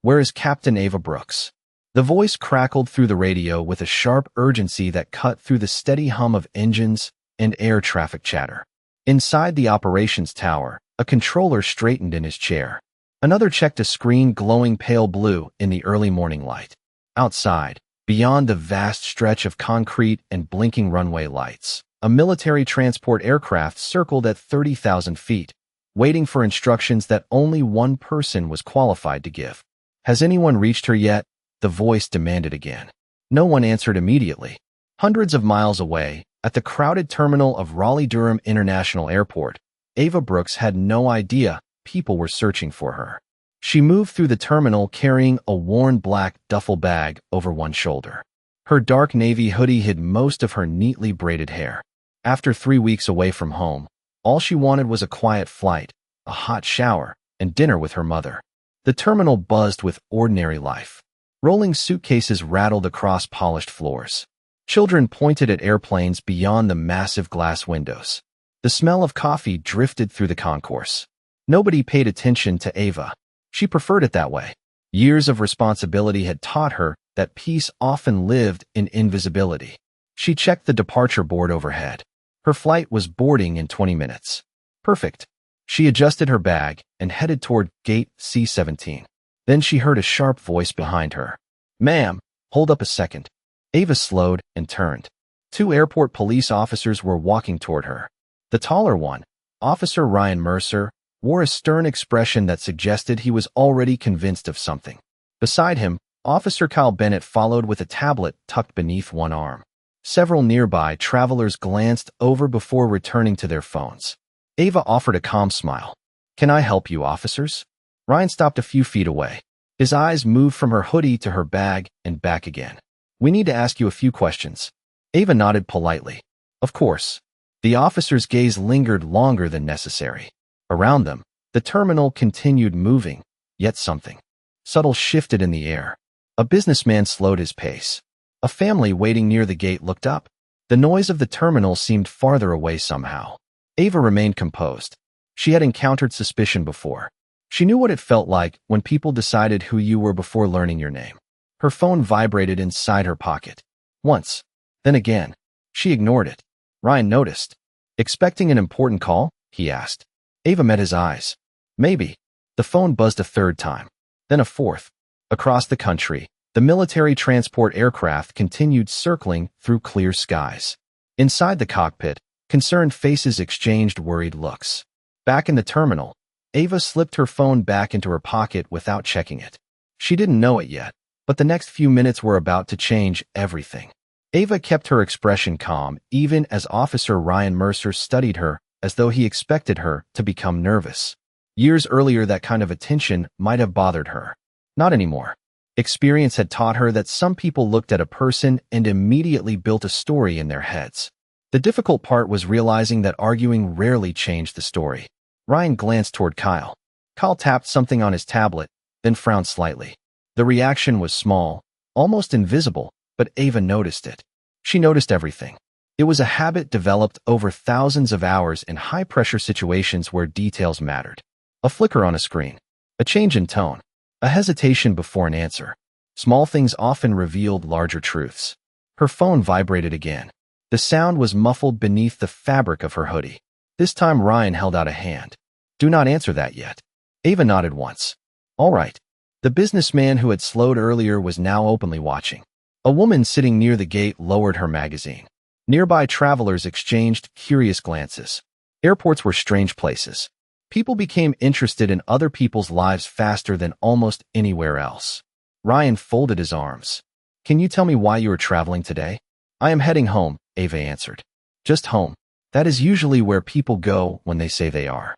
Where is Captain Ava Brooks? The voice crackled through the radio with a sharp urgency that cut through the steady hum of engines and air traffic chatter. Inside the operations tower, a controller straightened in his chair. Another checked a screen glowing pale blue in the early morning light. Outside, beyond the vast stretch of concrete and blinking runway lights, a military transport aircraft circled at 30,000 feet, waiting for instructions that only one person was qualified to give. Has anyone reached her yet? The voice demanded again. No one answered immediately. Hundreds of miles away, at the crowded terminal of Raleigh-Durham International Airport, Ava Brooks had no idea people were searching for her. She moved through the terminal carrying a worn black duffel bag over one shoulder. Her dark navy hoodie hid most of her neatly braided hair. After 3 weeks away from home, all she wanted was a quiet flight, a hot shower, and dinner with her mother. The terminal buzzed with ordinary life. Rolling suitcases rattled across polished floors. Children pointed at airplanes beyond the massive glass windows. The smell of coffee drifted through the concourse. Nobody paid attention to Ava. She preferred it that way. Years of responsibility had taught her that peace often lived in invisibility. She checked the departure board overhead. Her flight was boarding in 20 minutes. Perfect. She adjusted her bag and headed toward gate C-17. Then she heard a sharp voice behind her. "Ma'am, hold up a second." Ava slowed and turned. 2 airport police officers were walking toward her. The taller one, Officer Ryan Mercer, wore a stern expression that suggested he was already convinced of something. Beside him, Officer Kyle Bennett followed with a tablet tucked beneath one arm. Several nearby travelers glanced over before returning to their phones. Ava offered a calm smile. "Can I help you, officers?" Ryan stopped a few feet away. His eyes moved from her hoodie to her bag and back again. "We need to ask you a few questions." Ava nodded politely. "Of course." The officer's gaze lingered longer than necessary. Around them, the terminal continued moving, yet something subtle shifted in the air. A businessman slowed his pace. A family waiting near the gate looked up. The noise of the terminal seemed farther away somehow. Ava remained composed. She had encountered suspicion before. She knew what it felt like when people decided who you were before learning your name. Her phone vibrated inside her pocket. Once, then again. She ignored it. Ryan noticed. "Expecting an important call?" he asked. Ava met his eyes. "Maybe." The phone buzzed a third time, then a fourth. Across the country, the military transport aircraft continued circling through clear skies. Inside the cockpit, concerned faces exchanged worried looks. Back in the terminal, Ava slipped her phone back into her pocket without checking it. She didn't know it yet, but the next few minutes were about to change everything. Ava kept her expression calm even as Officer Ryan Mercer studied her as though he expected her to become nervous. Years earlier, that kind of attention might have bothered her. Not anymore. Experience had taught her that some people looked at a person and immediately built a story in their heads. The difficult part was realizing that arguing rarely changed the story. Ryan glanced toward Kyle. Kyle tapped something on his tablet, then frowned slightly. The reaction was small, almost invisible, but Ava noticed it. She noticed everything. It was a habit developed over thousands of hours in high-pressure situations where details mattered. A flicker on a screen, a change in tone, a hesitation before an answer. Small things often revealed larger truths. Her phone vibrated again. The sound was muffled beneath the fabric of her hoodie. This time Ryan held out a hand. "Do not answer that yet." Ava nodded once. "All right." The businessman who had slowed earlier was now openly watching. A woman sitting near the gate lowered her magazine. Nearby travelers exchanged curious glances. Airports were strange places. People became interested in other people's lives faster than almost anywhere else. Ryan folded his arms. "Can you tell me why you are traveling today?" "I am heading home," Ava answered. "Just home. That is usually where people go when they say they are."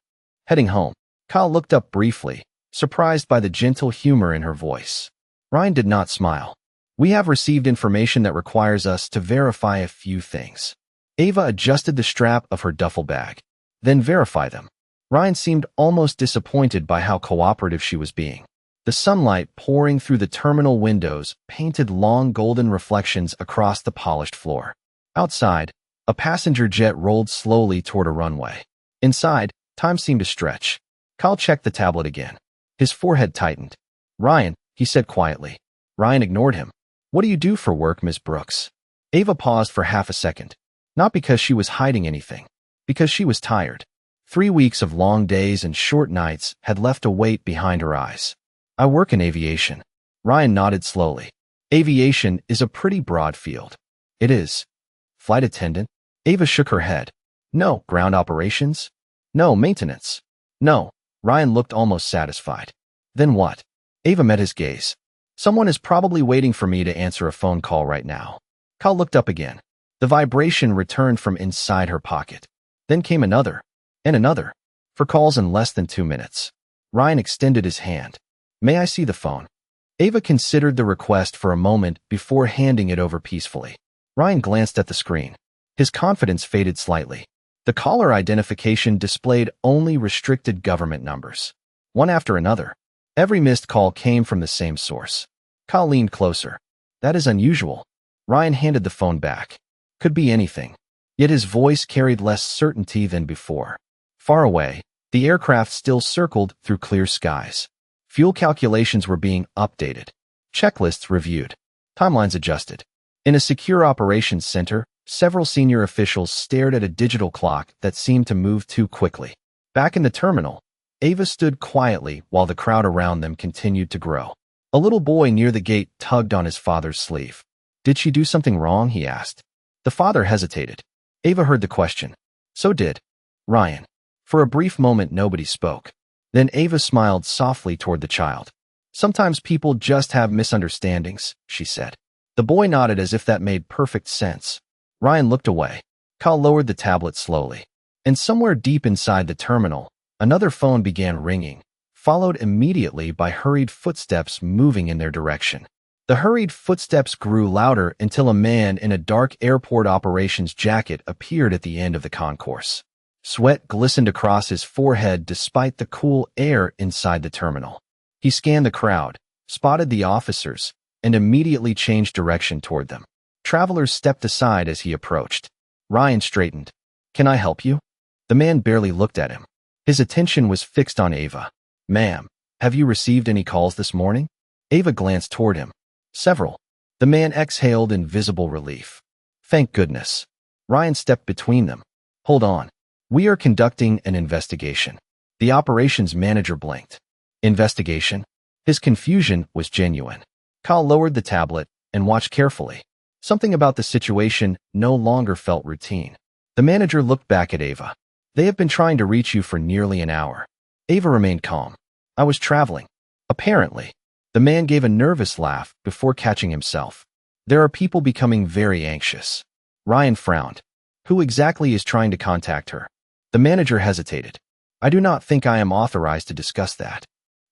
"Heading home." Kyle looked up briefly, surprised by the gentle humor in her voice. Ryan did not smile. "We have received information that requires us to verify a few things." Ava adjusted the strap of her duffel bag. "Then verify them." Ryan seemed almost disappointed by how cooperative she was being. The sunlight pouring through the terminal windows painted long golden reflections across the polished floor. Outside, a passenger jet rolled slowly toward a runway. Inside, time seemed to stretch. Kyle checked the tablet again. His forehead tightened. "Ryan," he said quietly. Ryan ignored him. What do you do for work, Miss Brooks? Ava paused for half a second. Not because she was hiding anything. Because she was tired. 3 weeks of long days and short nights had left a weight behind her eyes. I work in aviation. Ryan nodded slowly. Aviation is a pretty broad field. It is. Flight attendant? Ava shook her head. No. Ground operations? No. Maintenance? No. Ryan looked almost satisfied. Then what? Ava met his gaze. Someone is probably waiting for me to answer a phone call right now. Kyle looked up again. The vibration returned from inside her pocket. Then came another. And another. For calls in less than 2 minutes. Ryan extended his hand. May I see the phone? Ava considered the request for a moment before handing it over peacefully. Ryan glanced at the screen. His confidence faded slightly. The caller identification displayed only restricted government numbers. One after another. Every missed call came from the same source. Kyle leaned closer. That is unusual. Ryan handed the phone back. Could be anything. Yet his voice carried less certainty than before. Far away, the aircraft still circled through clear skies. Fuel calculations were being updated. Checklists reviewed. Timelines adjusted. In a secure operations center, several senior officials stared at a digital clock that seemed to move too quickly. Back in the terminal, Ava stood quietly while the crowd around them continued to grow. A little boy near the gate tugged on his father's sleeve. Did she do something wrong? He asked. The father hesitated. Ava heard the question. So did Ryan. For a brief moment, nobody spoke. Then Ava smiled softly toward the child. Sometimes people just have misunderstandings, she said. The boy nodded as if that made perfect sense. Ryan looked away. Kyle lowered the tablet slowly. And somewhere deep inside the terminal, another phone began ringing, followed immediately by hurried footsteps moving in their direction. The hurried footsteps grew louder until a man in a dark airport operations jacket appeared at the end of the concourse. Sweat glistened across his forehead despite the cool air inside the terminal. He scanned the crowd, spotted the officers, and immediately changed direction toward them. Travelers stepped aside as he approached. Ryan straightened. Can I help you? The man barely looked at him. His attention was fixed on Ava. Ma'am, have you received any calls this morning? Ava glanced toward him. Several. The man exhaled in visible relief. Thank goodness. Ryan stepped between them. Hold on. We are conducting an investigation. The operations manager blinked. Investigation? His confusion was genuine. Kyle lowered the tablet and watched carefully. Something about the situation no longer felt routine. The manager looked back at Ava. They have been trying to reach you for nearly an hour. Ava remained calm. I was traveling. Apparently. The man gave a nervous laugh before catching himself. There are people becoming very anxious. Ryan frowned. Who exactly is trying to contact her? The manager hesitated. I do not think I am authorized to discuss that.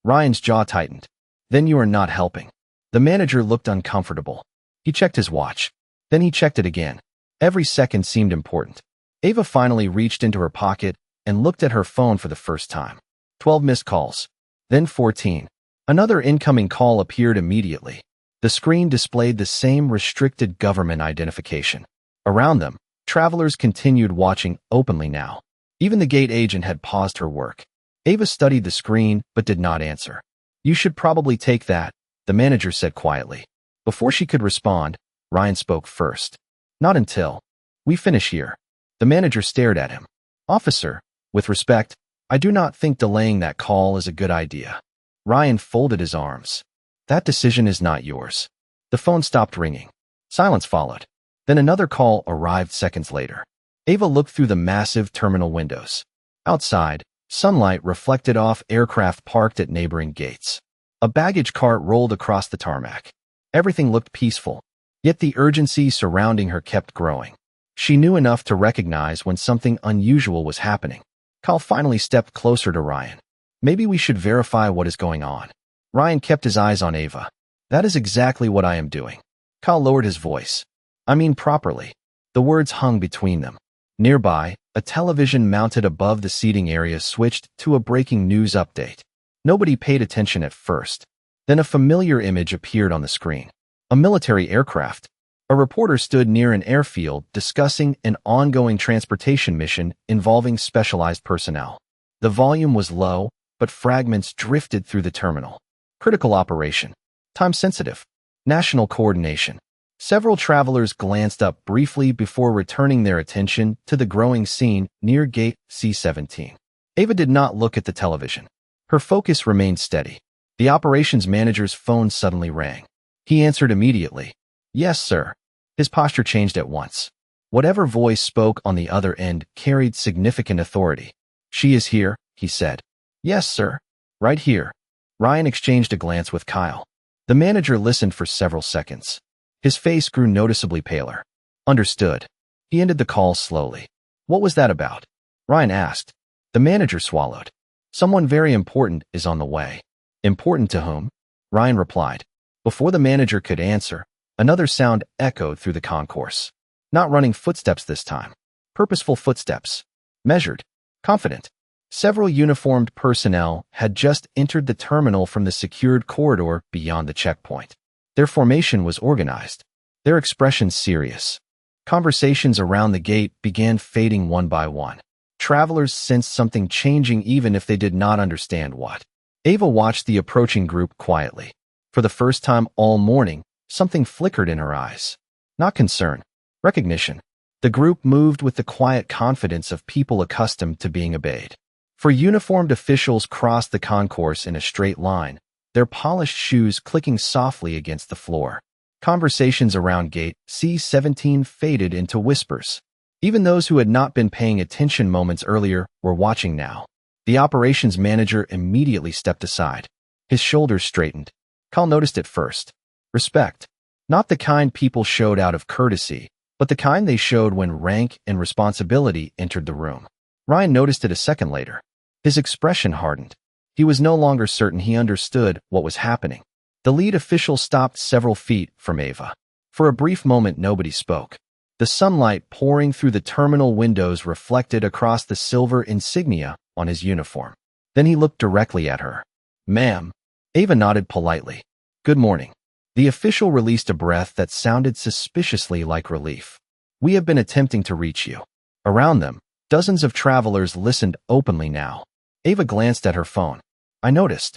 Ryan's jaw tightened. Then you are not helping. The manager looked uncomfortable. He checked his watch. Then he checked it again. Every second seemed important. Ava finally reached into her pocket and looked at her phone for the first time. 12 missed calls. Then 14. Another incoming call appeared immediately. The screen displayed the same restricted government identification. Around them, travelers continued watching openly now. Even the gate agent had paused her work. Ava studied the screen but did not answer. You should probably take that, the manager said quietly. Before she could respond, Ryan spoke first. Not until we finish here. The manager stared at him. Officer, with respect, I do not think delaying that call is a good idea. Ryan folded his arms. That decision is not yours. The phone stopped ringing. Silence followed. Then another call arrived seconds later. Ava looked through the massive terminal windows. Outside, sunlight reflected off aircraft parked at neighboring gates. A baggage cart rolled across the tarmac. Everything looked peaceful, yet the urgency surrounding her kept growing. She knew enough to recognize when something unusual was happening. Kyle finally stepped closer to Ryan. Maybe we should verify what is going on. Ryan kept his eyes on Ava. That is exactly what I am doing. Kyle lowered his voice. I mean properly. The words hung between them. Nearby, a television mounted above the seating area switched to a breaking news update. Nobody paid attention at first. Then a familiar image appeared on the screen. A military aircraft. A reporter stood near an airfield discussing an ongoing transportation mission involving specialized personnel. The volume was low, but fragments drifted through the terminal. Critical operation. Time-sensitive. National coordination. Several travelers glanced up briefly before returning their attention to the growing scene near Gate C-17. Ava did not look at the television. Her focus remained steady. The operations manager's phone suddenly rang. He answered immediately. Yes, sir. His posture changed at once. Whatever voice spoke on the other end carried significant authority. She is here, he said. Yes, sir. Right here. Ryan exchanged a glance with Kyle. The manager listened for several seconds. His face grew noticeably paler. Understood. He ended the call slowly. What was that about? Ryan asked. The manager swallowed. Someone very important is on the way. Important to whom? Ryan replied. Before the manager could answer, another sound echoed through the concourse. Not running footsteps this time. Purposeful footsteps. Measured. Confident. Several uniformed personnel had just entered the terminal from the secured corridor beyond the checkpoint. Their formation was organized. Their expressions serious. Conversations around the gate began fading one by one. Travelers sensed something changing even if they did not understand what. Ava watched the approaching group quietly. For the first time all morning, something flickered in her eyes. Not concern. Recognition. The group moved with the quiet confidence of people accustomed to being obeyed. For uniformed officials crossed the concourse in a straight line, their polished shoes clicking softly against the floor. Conversations around Gate C-17 faded into whispers. Even those who had not been paying attention moments earlier were watching now. The operations manager immediately stepped aside. His shoulders straightened. Kyle noticed it first. Respect. Not the kind people showed out of courtesy, but the kind they showed when rank and responsibility entered the room. Ryan noticed it a second later. His expression hardened. He was no longer certain he understood what was happening. The lead official stopped several feet from Ava. For a brief moment, nobody spoke. The sunlight pouring through the terminal windows reflected across the silver insignia on his uniform. Then he looked directly at her. Ma'am. Ava nodded politely. Good morning. The official released a breath that sounded suspiciously like relief. We have been attempting to reach you. Around them, dozens of travelers listened openly now. Ava glanced at her phone. I noticed.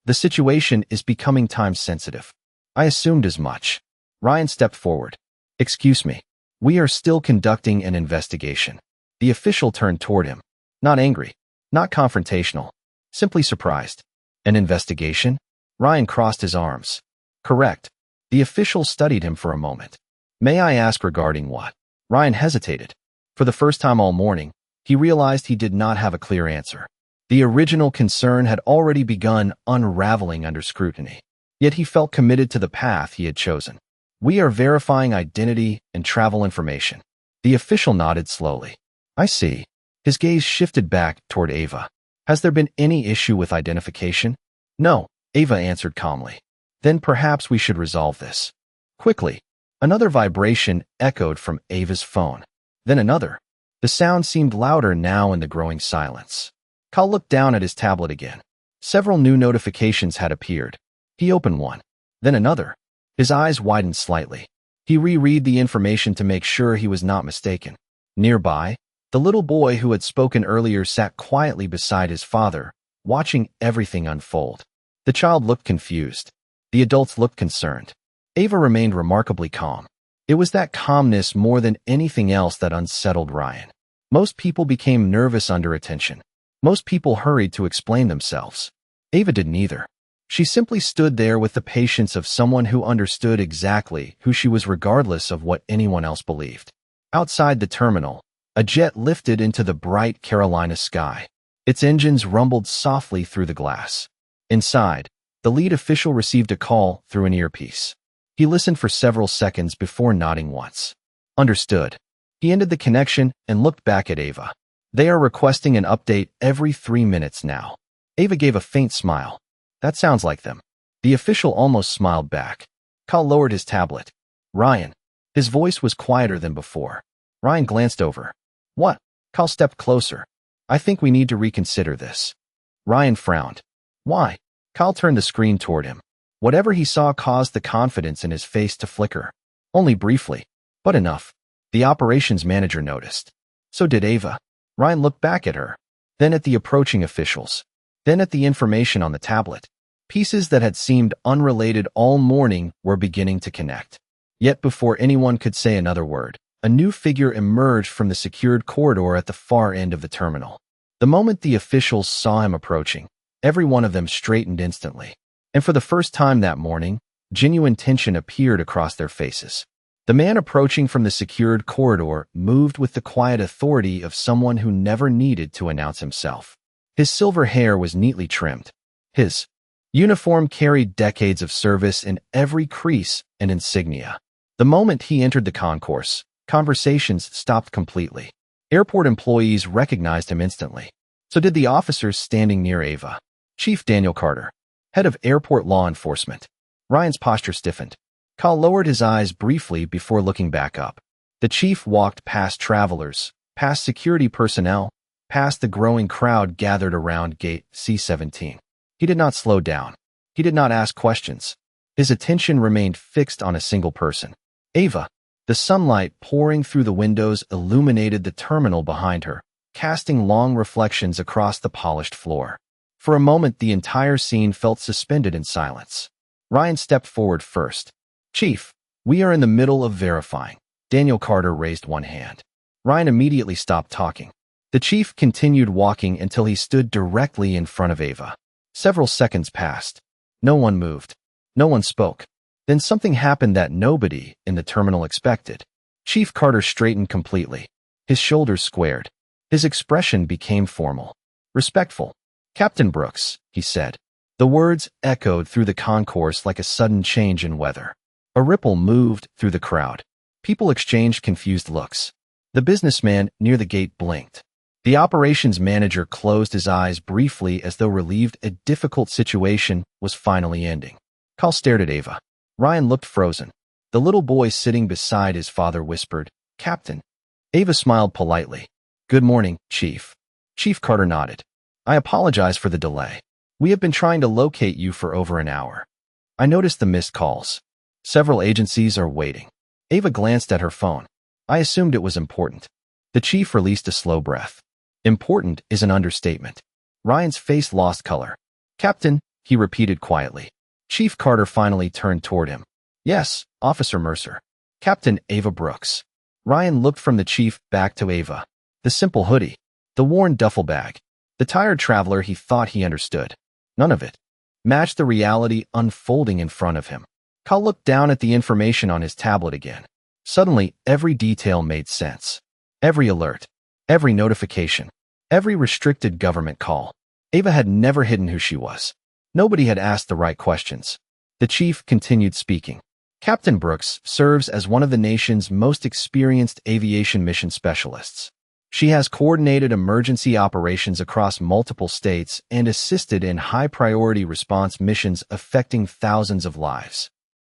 The situation is becoming time-sensitive. I assumed as much. Ryan stepped forward. Excuse me. We are still conducting an investigation. The official turned toward him. Not angry. Not confrontational. Simply surprised. An investigation? Ryan crossed his arms. Correct. The official studied him for a moment. May I ask regarding what? Ryan hesitated. For the first time all morning, he realized he did not have a clear answer. The original concern had already begun unraveling under scrutiny. Yet he felt committed to the path he had chosen. We are verifying identity and travel information. The official nodded slowly. I see. His gaze shifted back toward Ava. Has there been any issue with identification? No, Ava answered calmly. Then perhaps we should resolve this. Quickly, another vibration echoed from Ava's phone. Then another. The sound seemed louder now in the growing silence. Kyle looked down at his tablet again. Several new notifications had appeared. He opened one. Then another. His eyes widened slightly. He reread the information to make sure he was not mistaken. Nearby, the little boy who had spoken earlier sat quietly beside his father, watching everything unfold. The child looked confused. The adults looked concerned. Ava remained remarkably calm. It was that calmness more than anything else that unsettled Ryan. Most people became nervous under attention. Most people hurried to explain themselves. Ava did neither. She simply stood there with the patience of someone who understood exactly who she was regardless of what anyone else believed. Outside the terminal, a jet lifted into the bright Carolina sky. Its engines rumbled softly through the glass. Inside, the lead official received a call through an earpiece. He listened for several seconds before nodding once. Understood. He ended the connection and looked back at Ava. They are requesting an update every 3 minutes now. Ava gave a faint smile. That sounds like them. The official almost smiled back. Kyle lowered his tablet. Ryan. His voice was quieter than before. Ryan glanced over. What? Kyle stepped closer. I think we need to reconsider this. Ryan frowned. Why? Kyle turned the screen toward him. Whatever he saw caused the confidence in his face to flicker. Only briefly, but enough. The operations manager noticed. So did Ava. Ryan looked back at her, then at the approaching officials, then at the information on the tablet. Pieces that had seemed unrelated all morning were beginning to connect. Yet before anyone could say another word, a new figure emerged from the secured corridor at the far end of the terminal. The moment the officials saw him approaching, every one of them straightened instantly. And for the first time that morning, genuine tension appeared across their faces. The man approaching from the secured corridor moved with the quiet authority of someone who never needed to announce himself. His silver hair was neatly trimmed. His uniform carried decades of service in every crease and insignia. The moment he entered the concourse, conversations stopped completely. Airport employees recognized him instantly. So did the officers standing near Ava. Chief Daniel Carter, head of airport law enforcement. Ryan's posture stiffened. Kyle lowered his eyes briefly before looking back up. The chief walked past travelers, past security personnel, past the growing crowd gathered around gate C-17. He did not slow down. He did not ask questions. His attention remained fixed on a single person. Ava. The sunlight pouring through the windows illuminated the terminal behind her, casting long reflections across the polished floor. For a moment, the entire scene felt suspended in silence. Ryan stepped forward first. Chief, we are in the middle of verifying. Daniel Carter raised one hand. Ryan immediately stopped talking. The chief continued walking until he stood directly in front of Ava. Several seconds passed. No one moved. No one spoke. Then something happened that nobody in the terminal expected. Chief Carter straightened completely. His shoulders squared. His expression became formal. Respectful. Captain Brooks, he said. The words echoed through the concourse like a sudden change in weather. A ripple moved through the crowd. People exchanged confused looks. The businessman near the gate blinked. The operations manager closed his eyes briefly as though relieved a difficult situation was finally ending. Kyle stared at Ava. Ryan looked frozen. The little boy sitting beside his father whispered, Captain. Ava smiled politely. Good morning, Chief. Chief Carter nodded. I apologize for the delay. We have been trying to locate you for over an hour. I noticed the missed calls. Several agencies are waiting. Ava glanced at her phone. I assumed it was important. The chief released a slow breath. Important is an understatement. Ryan's face lost color. Captain, he repeated quietly. Chief Carter finally turned toward him. Yes, Officer Mercer. Captain Ava Brooks. Ryan looked from the chief back to Ava. The simple hoodie. The worn duffel bag. The tired traveler he thought he understood. None of it matched the reality unfolding in front of him. Kyle looked down at the information on his tablet again. Suddenly, every detail made sense. Every alert. Every notification. Every restricted government call. Ava had never hidden who she was. Nobody had asked the right questions. The chief continued speaking. Captain Brooks serves as one of the nation's most experienced aviation mission specialists. She has coordinated emergency operations across multiple states and assisted in high-priority response missions affecting thousands of lives.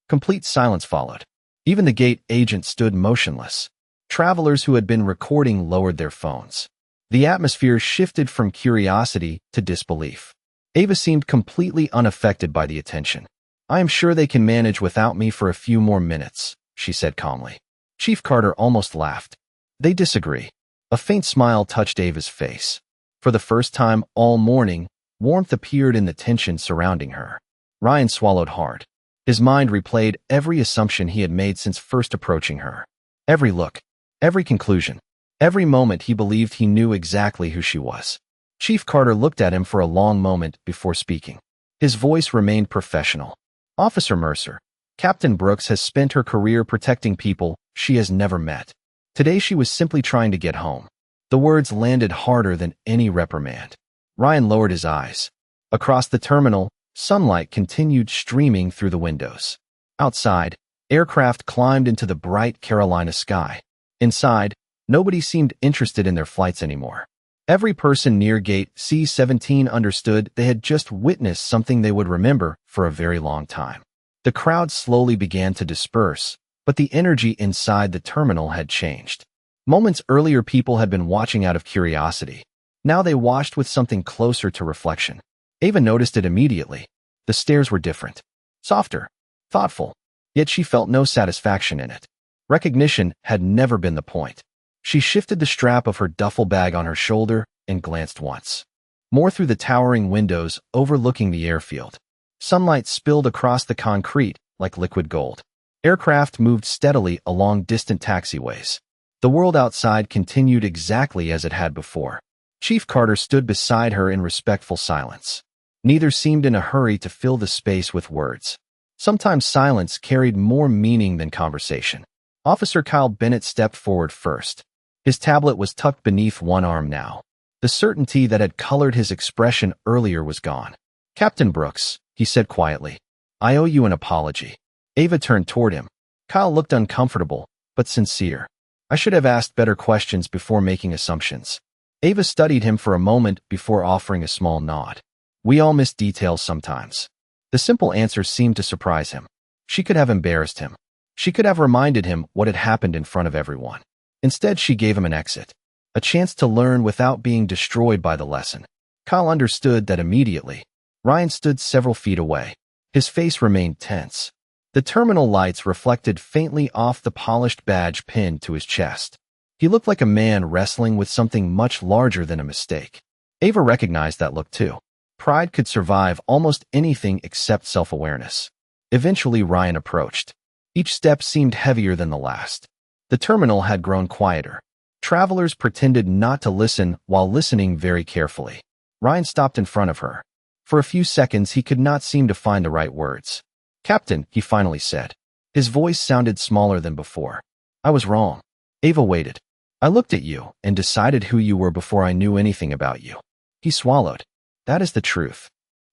Complete silence followed. Even the gate agent stood motionless. Travelers who had been recording lowered their phones. The atmosphere shifted from curiosity to disbelief. Ava seemed completely unaffected by the attention. I am sure they can manage without me for a few more minutes, she said calmly. Chief Carter almost laughed. They disagree. A faint smile touched Ava's face. For the first time all morning, warmth appeared in the tension surrounding her. Ryan swallowed hard. His mind replayed every assumption he had made since first approaching her. Every look, every conclusion, every moment he believed he knew exactly who she was. Chief Carter looked at him for a long moment before speaking. His voice remained professional. Officer Mercer, Captain Brooks has spent her career protecting people she has never met. Today she was simply trying to get home. The words landed harder than any reprimand. Ryan lowered his eyes. Across the terminal, sunlight continued streaming through the windows. Outside, aircraft climbed into the bright Carolina sky. Inside, nobody seemed interested in their flights anymore. Every person near gate C-17 understood they had just witnessed something they would remember for a very long time. The crowd slowly began to disperse, but the energy inside the terminal had changed. Moments earlier, people had been watching out of curiosity. Now they watched with something closer to reflection. Ava noticed it immediately. The stares were different. Softer. Thoughtful. Yet she felt no satisfaction in it. Recognition had never been the point. She shifted the strap of her duffel bag on her shoulder and glanced once more through the towering windows overlooking the airfield. Sunlight spilled across the concrete like liquid gold. Aircraft moved steadily along distant taxiways. The world outside continued exactly as it had before. Chief Carter stood beside her in respectful silence. Neither seemed in a hurry to fill the space with words. Sometimes silence carried more meaning than conversation. Officer Kyle Bennett stepped forward first. His tablet was tucked beneath one arm now. The certainty that had colored his expression earlier was gone. "Captain Brooks," he said quietly, "I owe you an apology." Ava turned toward him. Kyle looked uncomfortable, but sincere. "I should have asked better questions before making assumptions." Ava studied him for a moment before offering a small nod. "We all miss details sometimes." The simple answer seemed to surprise him. She could have embarrassed him. She could have reminded him what had happened in front of everyone. Instead, she gave him an exit. A chance to learn without being destroyed by the lesson. Kyle understood that immediately. Ryan stood several feet away. His face remained tense. The terminal lights reflected faintly off the polished badge pinned to his chest. He looked like a man wrestling with something much larger than a mistake. Ava recognized that look too. Pride could survive almost anything except self-awareness. Eventually, Ryan approached. Each step seemed heavier than the last. The terminal had grown quieter. Travelers pretended not to listen while listening very carefully. Ryan stopped in front of her. For a few seconds, he could not seem to find the right words. "Captain," he finally said. His voice sounded smaller than before. "I was wrong." Ava waited. "I looked at you and decided who you were before I knew anything about you." He swallowed. "That is the truth."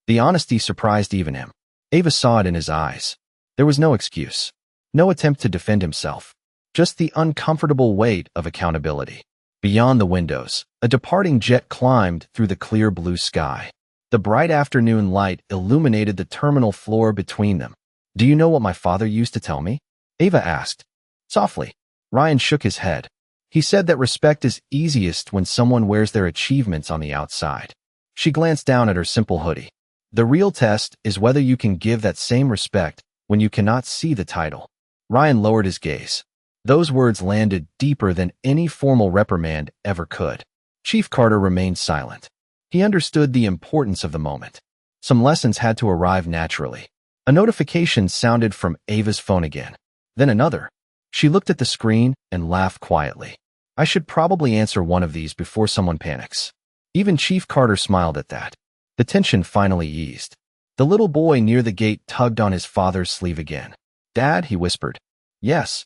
The honesty surprised even him. Ava saw it in his eyes. There was no excuse. No attempt to defend himself. Just the uncomfortable weight of accountability. Beyond the windows, a departing jet climbed through the clear blue sky. The bright afternoon light illuminated the terminal floor between them. "Do you know what my father used to tell me?" Ava asked. Softly. Ryan shook his head. "He said that respect is easiest when someone wears their achievements on the outside." She glanced down at her simple hoodie. "The real test is whether you can give that same respect when you cannot see the title." Ryan lowered his gaze. Those words landed deeper than any formal reprimand ever could. Chief Carter remained silent. He understood the importance of the moment. Some lessons had to arrive naturally. A notification sounded from Ava's phone again. Then another. She looked at the screen and laughed quietly. "I should probably answer one of these before someone panics." Even Chief Carter smiled at that. The tension finally eased. The little boy near the gate tugged on his father's sleeve again. "Dad," he whispered. "Yes."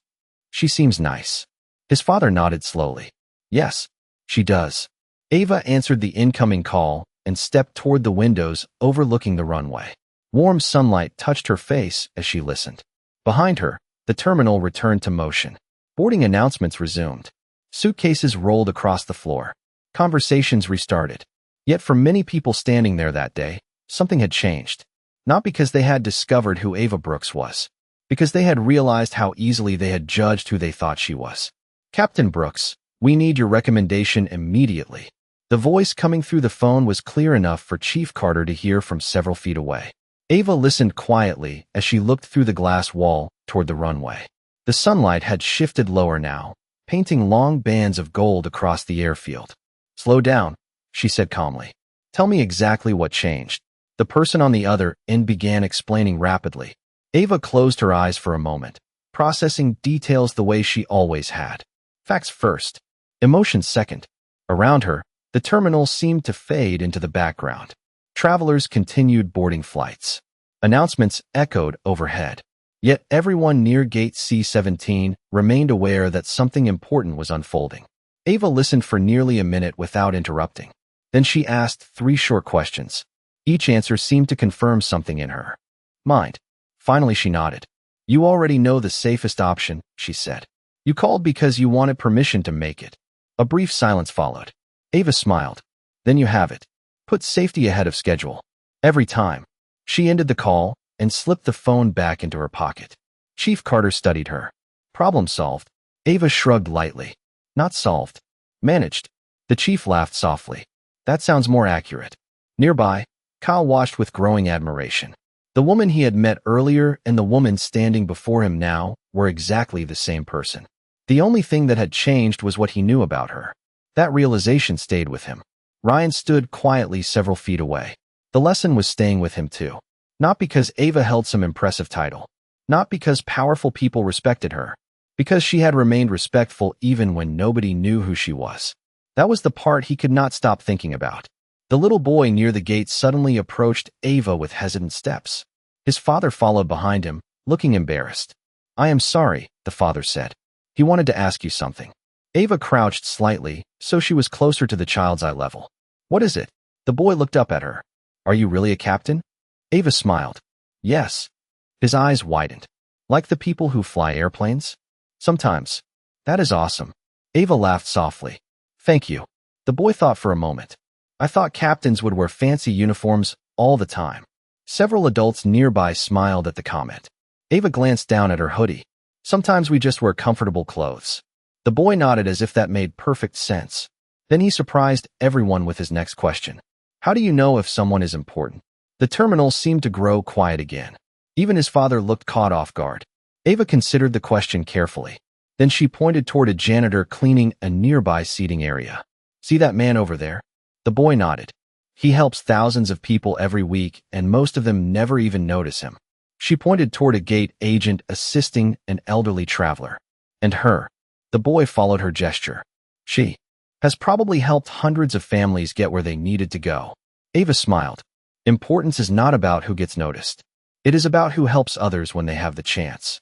"She seems nice." His father nodded slowly. "Yes, she does." Ava answered the incoming call and stepped toward the windows overlooking the runway. Warm sunlight touched her face as she listened. Behind her, the terminal returned to motion. Boarding announcements resumed. Suitcases rolled across the floor. Conversations restarted. Yet for many people standing there that day, something had changed. Not because they had discovered who Ava Brooks was, because they had realized how easily they had judged who they thought she was. "Captain Brooks, we need your recommendation immediately." The voice coming through the phone was clear enough for Chief Carter to hear from several feet away. Ava listened quietly as she looked through the glass wall toward the runway. The sunlight had shifted lower now, painting long bands of gold across the airfield. "Slow down," she said calmly. "Tell me exactly what changed." The person on the other end began explaining rapidly. Ava closed her eyes for a moment, processing details the way she always had. Facts first, emotions second. Around her, the terminal seemed to fade into the background. Travelers continued boarding flights. Announcements echoed overhead. Yet everyone near gate C-17 remained aware that something important was unfolding. Ava listened for nearly a minute without interrupting. Then she asked 3 short questions. Each answer seemed to confirm something in her mind. Finally, she nodded. "You already know the safest option," she said. "You called because you wanted permission to make it." A brief silence followed. Ava smiled. "Then you have it. Put safety ahead of schedule. Every time." She ended the call and slipped the phone back into her pocket. Chief Carter studied her. "Problem solved." Ava shrugged lightly. "Not solved. Managed." The chief laughed softly. "That sounds more accurate." Nearby, Kyle watched with growing admiration. The woman he had met earlier and the woman standing before him now were exactly the same person. The only thing that had changed was what he knew about her. That realization stayed with him. Ryan stood quietly several feet away. The lesson was staying with him too. Not because Ava held some impressive title. Not because powerful people respected her. Because she had remained respectful even when nobody knew who she was. That was the part he could not stop thinking about. The little boy near the gate suddenly approached Ava with hesitant steps. His father followed behind him, looking embarrassed. "I am sorry," the father said. "He wanted to ask you something." Ava crouched slightly, so she was closer to the child's eye level. "What is it?" The boy looked up at her. "Are you really a captain?" Ava smiled. "Yes." His eyes widened. "Like the people who fly airplanes?" "Sometimes." "That is awesome." Ava laughed softly. "Thank you." The boy thought for a moment. "I thought captains would wear fancy uniforms all the time." Several adults nearby smiled at the comment. Ava glanced down at her hoodie. "Sometimes we just wear comfortable clothes." The boy nodded as if that made perfect sense. Then he surprised everyone with his next question. "How do you know if someone is important?" The terminal seemed to grow quiet again. Even his father looked caught off guard. Ava considered the question carefully. Then she pointed toward a janitor cleaning a nearby seating area. "See that man over there?" The boy nodded. "He helps thousands of people every week, and most of them never even notice him." She pointed toward a gate agent assisting an elderly traveler. "And her." The boy followed her gesture. "She has probably helped hundreds of families get where they needed to go." Ava smiled. "Importance is not about who gets noticed. It is about who helps others when they have the chance."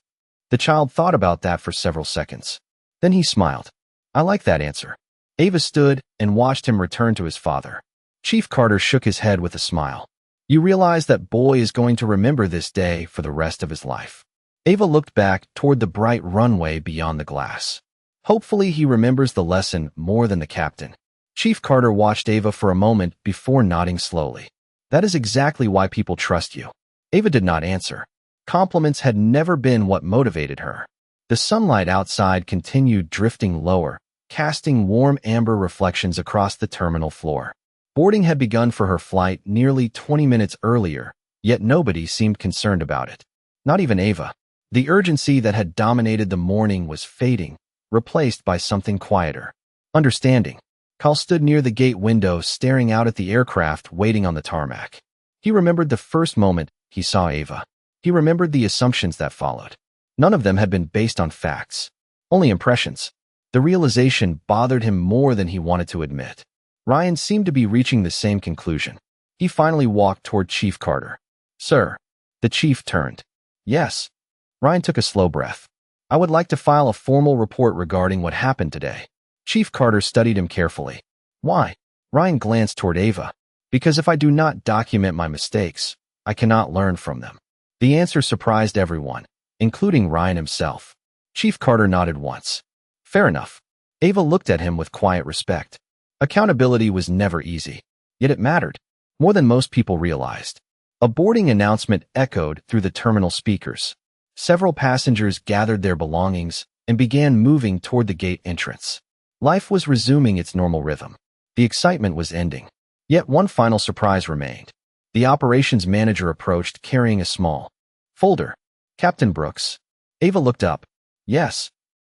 The child thought about that for several seconds. Then he smiled. "I like that answer." Ava stood and watched him return to his father. Chief Carter shook his head with a smile. "You realize that boy is going to remember this day for the rest of his life." Ava looked back toward the bright runway beyond the glass. "Hopefully he remembers the lesson more than the captain." Chief Carter watched Ava for a moment before nodding slowly. "That is exactly why people trust you." Ava did not answer. Compliments had never been what motivated her. The sunlight outside continued drifting lower, casting warm amber reflections across the terminal floor. Boarding had begun for her flight nearly 20 minutes earlier, yet nobody seemed concerned about it. Not even Ava. The urgency that had dominated the morning was fading, replaced by something quieter. Understanding. Kyle stood near the gate window staring out at the aircraft waiting on the tarmac. He remembered the first moment he saw Ava. He remembered the assumptions that followed. None of them had been based on facts, only impressions. The realization bothered him more than he wanted to admit. Ryan seemed to be reaching the same conclusion. He finally walked toward Chief Carter. "Sir." The chief turned. "Yes." Ryan took a slow breath. "I would like to file a formal report regarding what happened today." Chief Carter studied him carefully. "Why?" Ryan glanced toward Ava. "Because if I do not document my mistakes, I cannot learn from them." The answer surprised everyone, including Ryan himself. Chief Carter nodded once. "Fair enough." Ava looked at him with quiet respect. Accountability was never easy, yet it mattered, more than most people realized. A boarding announcement echoed through the terminal speakers. Several passengers gathered their belongings and began moving toward the gate entrance. Life was resuming its normal rhythm. The excitement was ending. Yet one final surprise remained. The operations manager approached carrying a small folder. "Captain Brooks." Ava looked up. "Yes."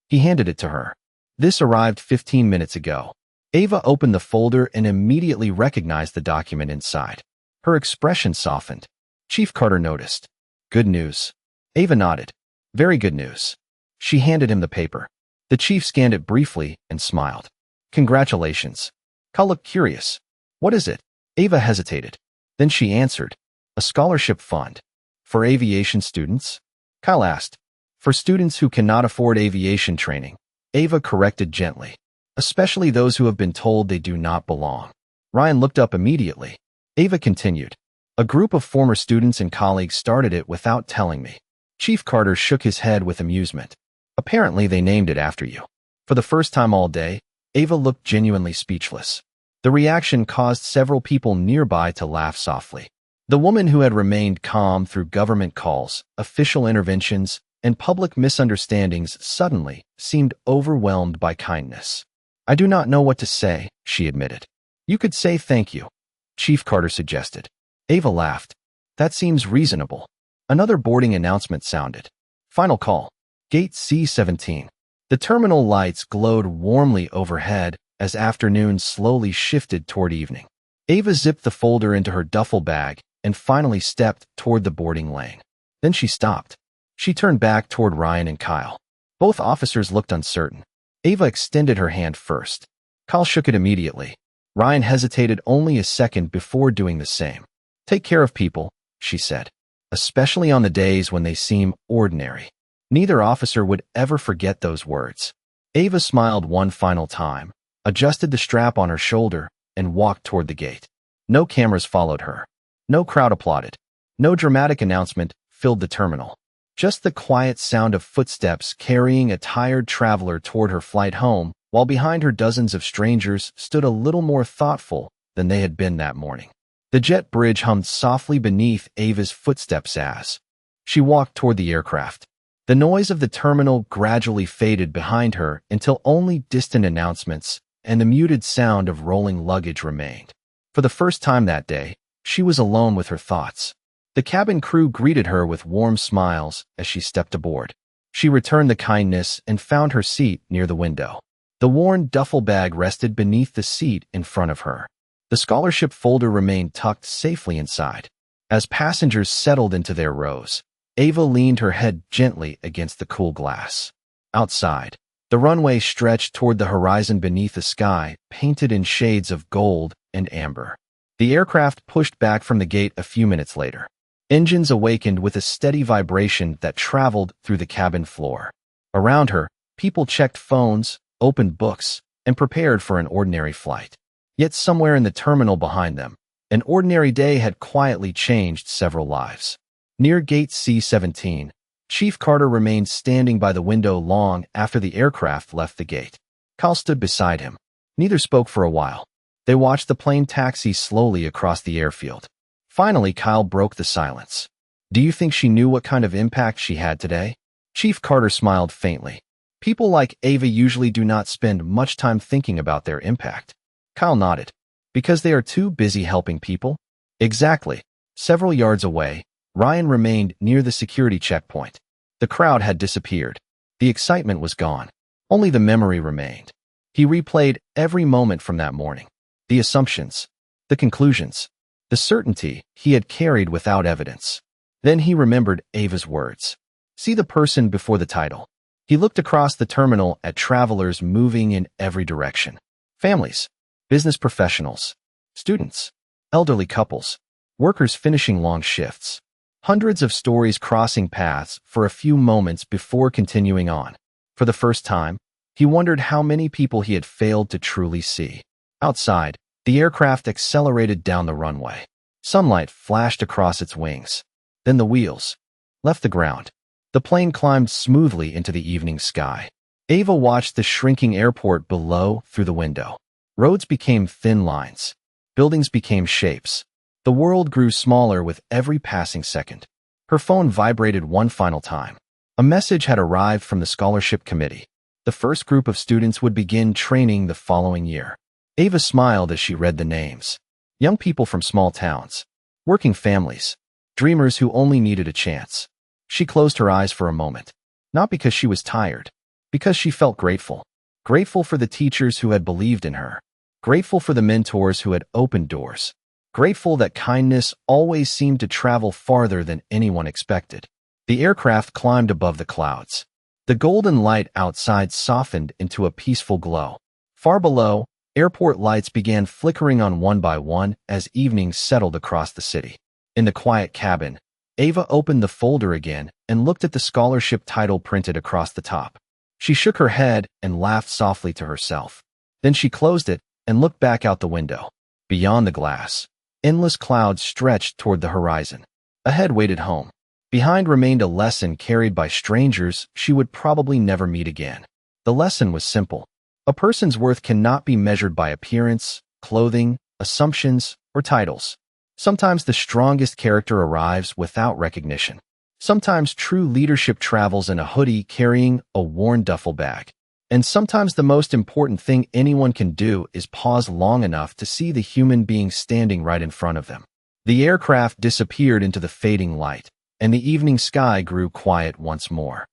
He handed it to her. "This arrived 15 minutes ago." Ava opened the folder and immediately recognized the document inside. Her expression softened. Chief Carter noticed. "Good news." Ava nodded. "Very good news." She handed him the paper. The chief scanned it briefly and smiled. "Congratulations." Kyle looked curious. "What is it?" Ava hesitated. Then she answered. "A scholarship fund." "For aviation students?" Kyle asked. "For students who cannot afford aviation training," Ava corrected gently. "Especially those who have been told they do not belong." Ryan looked up immediately. Ava continued. "A group of former students and colleagues started it without telling me." Chief Carter shook his head with amusement. "Apparently they named it after you." For the first time all day, Ava looked genuinely speechless. The reaction caused several people nearby to laugh softly. The woman who had remained calm through government calls, official interventions, and public misunderstandings suddenly seemed overwhelmed by kindness. "I do not know what to say," she admitted. "You could say thank you," Chief Carter suggested. Ava laughed. "That seems reasonable." Another boarding announcement sounded. "Final call. Gate C-17. The terminal lights glowed warmly overhead as afternoon slowly shifted toward evening. Ava zipped the folder into her duffel bag and finally stepped toward the boarding lane. Then she stopped. She turned back toward Ryan and Kyle. Both officers looked uncertain. Ava extended her hand first. Kyle shook it immediately. Ryan hesitated only a second before doing the same. "Take care of people," she said, "especially on the days when they seem ordinary." Neither officer would ever forget those words. Ava smiled one final time, adjusted the strap on her shoulder, and walked toward the gate. No cameras followed her. No crowd applauded. No dramatic announcement filled the terminal. Just the quiet sound of footsteps carrying a tired traveler toward her flight home, while behind her dozens of strangers stood a little more thoughtful than they had been that morning. The jet bridge hummed softly beneath Ava's footsteps as she walked toward the aircraft. The noise of the terminal gradually faded behind her until only distant announcements and the muted sound of rolling luggage remained. For the first time that day, she was alone with her thoughts. The cabin crew greeted her with warm smiles as she stepped aboard. She returned the kindness and found her seat near the window. The worn duffel bag rested beneath the seat in front of her. The scholarship folder remained tucked safely inside. As passengers settled into their rows, Ava leaned her head gently against the cool glass. Outside, the runway stretched toward the horizon beneath a sky painted in shades of gold and amber. The aircraft pushed back from the gate a few minutes later. Engines awakened with a steady vibration that traveled through the cabin floor. Around her, people checked phones, opened books, and prepared for an ordinary flight. Yet somewhere in the terminal behind them, an ordinary day had quietly changed several lives. Near Gate C-17, Chief Carter remained standing by the window long after the aircraft left the gate. Kyle stood beside him. Neither spoke for a while. They watched the plane taxi slowly across the airfield. Finally, Kyle broke the silence. "Do you think she knew what kind of impact she had today?" Chief Carter smiled faintly. "People like Ava usually do not spend much time thinking about their impact." Kyle nodded. "Because they are too busy helping people?" "Exactly." Several yards away, Ryan remained near the security checkpoint. The crowd had disappeared. The excitement was gone. Only the memory remained. He replayed every moment from that morning. The assumptions, the conclusions, the certainty he had carried without evidence. Then he remembered Ava's words. "See the person before the title." He looked across the terminal at travelers moving in every direction. Families, business professionals, students, elderly couples, workers finishing long shifts. Hundreds of stories crossing paths for a few moments before continuing on. For the first time, he wondered how many people he had failed to truly see. Outside, the aircraft accelerated down the runway. Sunlight flashed across its wings. Then the wheels left the ground. The plane climbed smoothly into the evening sky. Ava watched the shrinking airport below through the window. Roads became thin lines. Buildings became shapes. The world grew smaller with every passing second. Her phone vibrated one final time. A message had arrived from the scholarship committee. The first group of students would begin training the following year. Ava smiled as she read the names. Young people from small towns, working families, dreamers who only needed a chance. She closed her eyes for a moment, not because she was tired, because she felt grateful. Grateful for the teachers who had believed in her. Grateful for the mentors who had opened doors. Grateful that kindness always seemed to travel farther than anyone expected. The aircraft climbed above the clouds. The golden light outside softened into a peaceful glow. Far below, airport lights began flickering on one by one as evening settled across the city. In the quiet cabin, Ava opened the folder again and looked at the scholarship title printed across the top. She shook her head and laughed softly to herself. Then she closed it and looked back out the window. Beyond the glass, endless clouds stretched toward the horizon. Ahead waited home. Behind remained a lesson carried by strangers she would probably never meet again. The lesson was simple. A person's worth cannot be measured by appearance, clothing, assumptions, or titles. Sometimes the strongest character arrives without recognition. Sometimes true leadership travels in a hoodie carrying a worn duffel bag. And sometimes the most important thing anyone can do is pause long enough to see the human being standing right in front of them. The aircraft disappeared into the fading light, and the evening sky grew quiet once more.